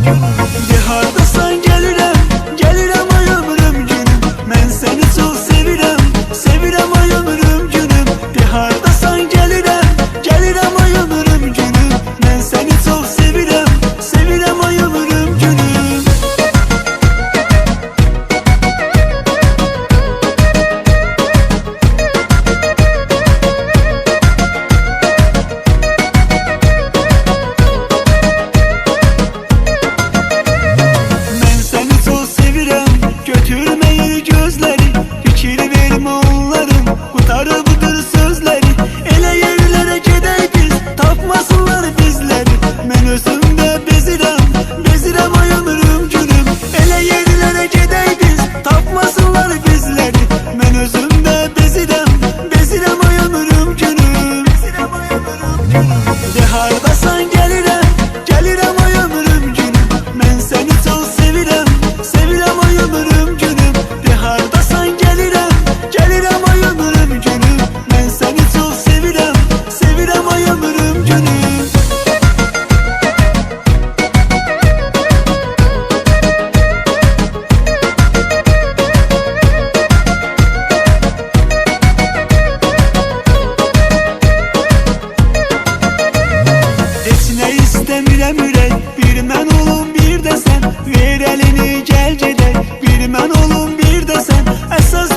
De hardasan gelirəm, gelirəm ay ömrüm günüm. Mən səni çox sevirəm, sevirəm ay ömrüm günüm. De hardasan gelirəm, gelirəm ay ömrüm günüm. Mən səni çox sevirəm, sevirəm ay ömrüm günüm. Mən səni çox sevirəm, götürməyir gözləri. Fikir vermə onların, qutarıbıdır sözləri. Elə yerlərə gedək biz, tapmasınlar bizləri. Mən özümdə bezirəm, bezirəm ay ömrüm günüm. Elə yerlərə gedək biz, tapmasınlar bizləri. Mən özümdə bezirəm, bezirəm ay ömrüm günüm. De hardasan gelirəm, gelirəm ay ömrüm günüm. Mən səni çox sevirəm, sevirəm ay ömrüm günüm. De hardasan gelirəm, gelirəm ay ömrüm günüm. Mən səni çox sevirəm, sevirəm ay ömrüm günüm. Heç nə istəmirəm ürək, bir mən olum bir də sən. Ver əlini gəl gedək, bir mən olum bir də sən. Əsas